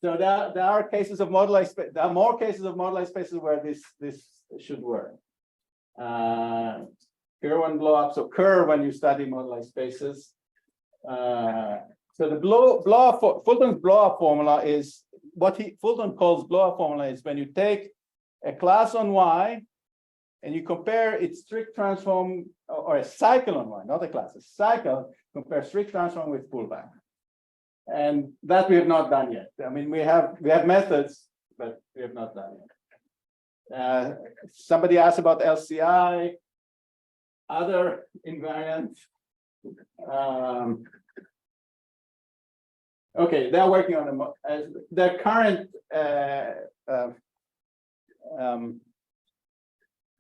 So there are cases of moduli space. There are more cases of moduli spaces where this should work. Kerr-1 blowups occur when you study moduli spaces. So the Fulton's blow-up formula is what Fulton calls blow-up formula is when you take a class on Y and you compare its strict transform, or a cycle on Y, not a class, a cycle, compare strict transform with pullback. And that we have not done yet. I mean, we have methods, but we have not done yet. Somebody asked about LCI, other invariants. Okay, they're working on their current.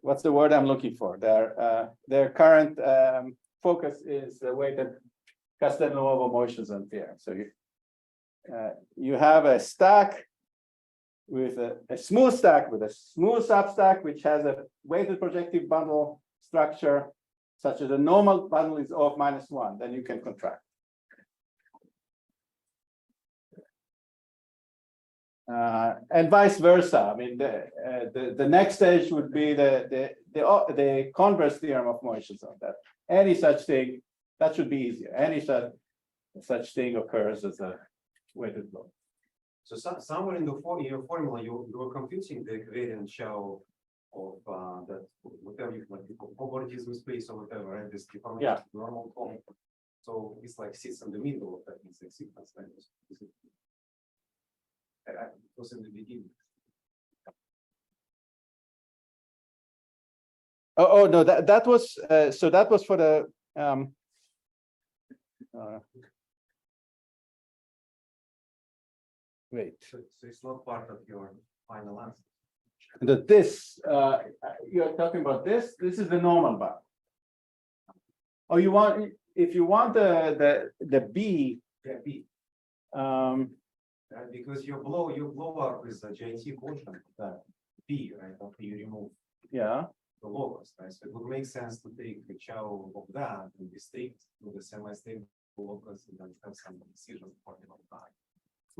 What's the word I'm looking for? Their current focus is the weighted Castelnuovo motions on theorem. So you have a stack with a smooth stack with a smooth substack, which has a weighted projective bundle structure, such as a normal bundle is O of -1. Then you can contract. And vice versa. I mean, the next stage would be the converse theorem of motions on that. Any such thing, that should be easier. Any such thing occurs as a weighted blow. So somewhere in your formula, you were computing the equivalent Chow of that whatever you like, cobordism space or whatever, right? This deformation normal form. So it's like sits in the middle of that. It's like sequence, right? It was in the beginning. Oh no, that was so that was for the wait. So it's not part of your final answer. You're talking about this. This is the normal bar. Oh, if you want the B. Yeah, B. Um, Because your blow up is a JT portion of that B, right? After you remove yeah. the locus, right? So it would make sense to take the Chow of that and be state with the semi-stable locus and then have some decision for that.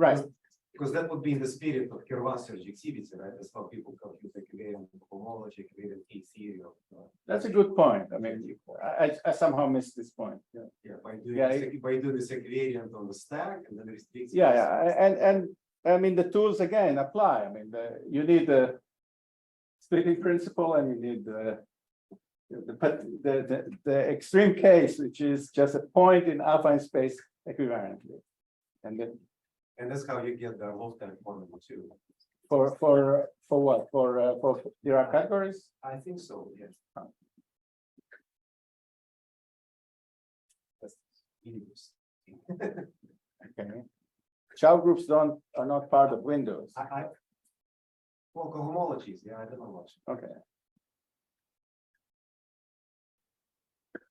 Right. Because that would be in the spirit of Kerr-1 surjectivity, right? That's how people compute equivalent homology, equivalent K theory. That's a good point. I mean, I somehow missed this point. Yeah. Yeah, by doing this equivariant on the stack and then restricts. And I mean the tools again apply. I mean you need the splitting principle and you need the extreme case, which is just a point in affine space equivalently, and then. And that's how you get the low time formula too. For what? For Dirac categories? I think so, yes. That's interesting. Okay. Chow groups are not part of Windows. Well, cohomologies, yeah, I don't know much. Okay.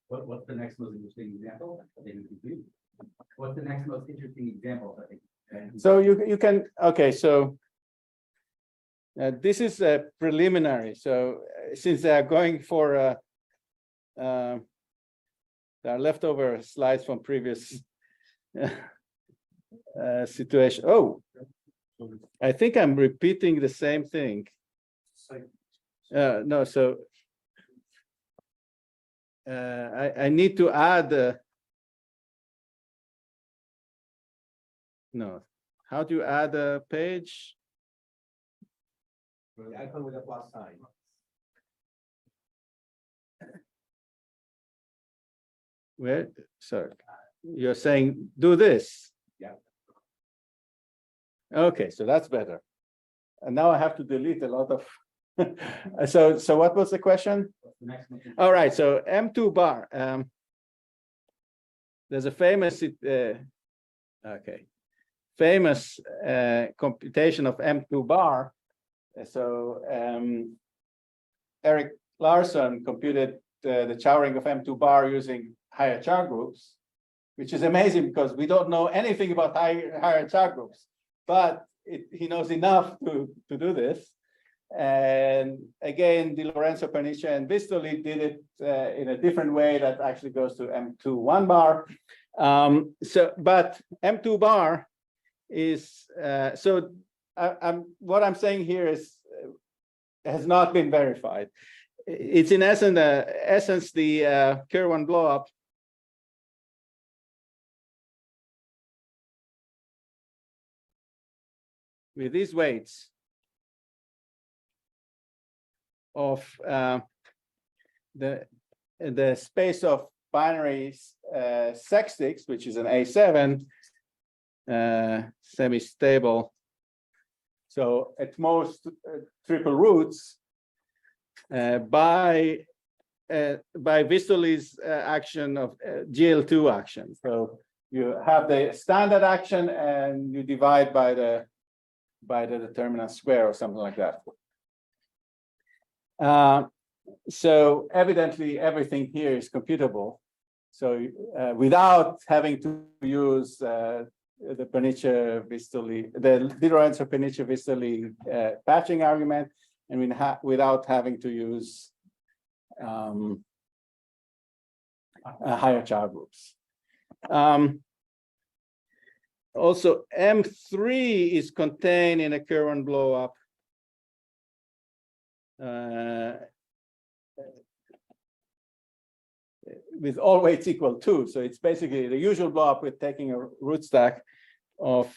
What's the next most interesting example? I think we can do. What's the next most interesting example? I think. So you can, okay, so this is a preliminary. So since they are going for there are leftover slides from previous situation. Oh, I think I'm repeating the same thing. No, so I need to add. No, how do you add a page? The icon with a plus sign. Where? Sorry, you're saying do this. Yeah. Okay, so that's better. And now I have to delete a lot of. So what was the question? The next most All right, so M2 bar. There's a famous famous computation of M2 bar. So Eric Larson computed the Chow-ring of M2 bar using higher Chow groups, which is amazing because we don't know anything about higher Chow groups, but he knows enough to do this. And again, Di Lorenzo, Pernice, and Vistoli did it in a different way that actually goes to M2 1 bar. But M2 bar is what I'm saying here is has not been verified. It's in essence the Kerr-1 blowup with these weights of the space of binary sextics, which is an A7 semi-stable. So at most triple roots by Vistoli's action of GL2 action. So you have the standard action and you divide by the determinant square or something like that. So evidently everything here is computable. So without having to use the Pernice-Vistoli, the Di Lorenzo Pernice-Vistoli patching argument, and without having to use higher Chow groups. Also, M3 is contained in a Kerr-1 blowup. With all weights equal 2, so it's basically the usual blowup with taking a root stack of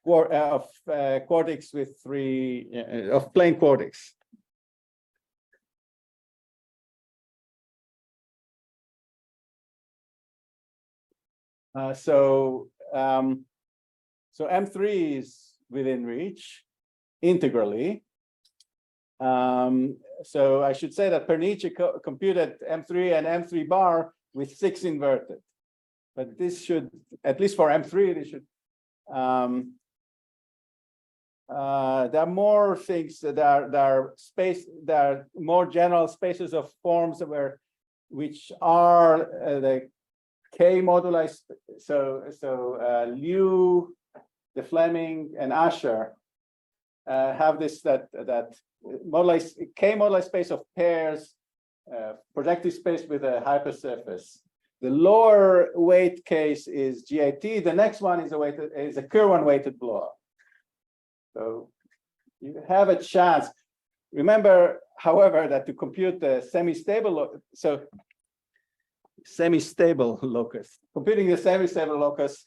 quartics with 3 of plain quartics. So M3 is within reach integrally. So I should say that Pernice computed M3 and M3 bar with 6 inverted, but this should, at least for M3, they should. There are more things that are more general spaces of forms which are the K moduli. So Liu, De Fleming, and Asher have this that K moduli space of pairs, projective space with a hypersurface. The lower weight case is GAT. The next one is a Kerr-1 weighted blowup. So you have a chance. Remember, however, that to compute the semi-stable locus, computing the semi-stable locus,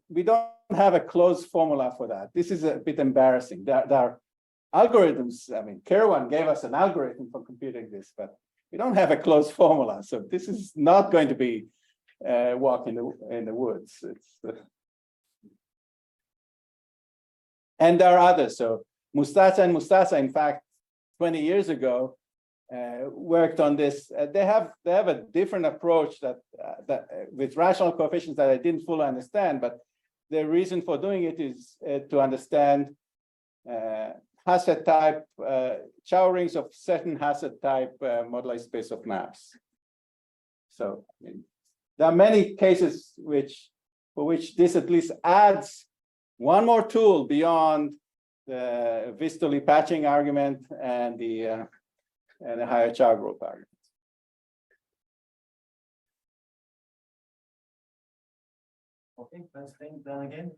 we don't have a closed formula for that. This is a bit embarrassing. There are algorithms. I mean, Kerr-1 gave us an algorithm for computing this, but we don't have a closed formula. So this is not going to be walk in the woods. And there are others. So Mustasa, in fact, 20 years ago, worked on this. They have a different approach that with rational coefficients that I didn't fully understand, but the reason for doing it is to understand Hassett type Chow rings of certain Hassett type moduli space of maps. So I mean, there are many cases for which this at least adds one more tool beyond the Vistoli patching argument and the higher Chow group argument. Okay, first thing done again.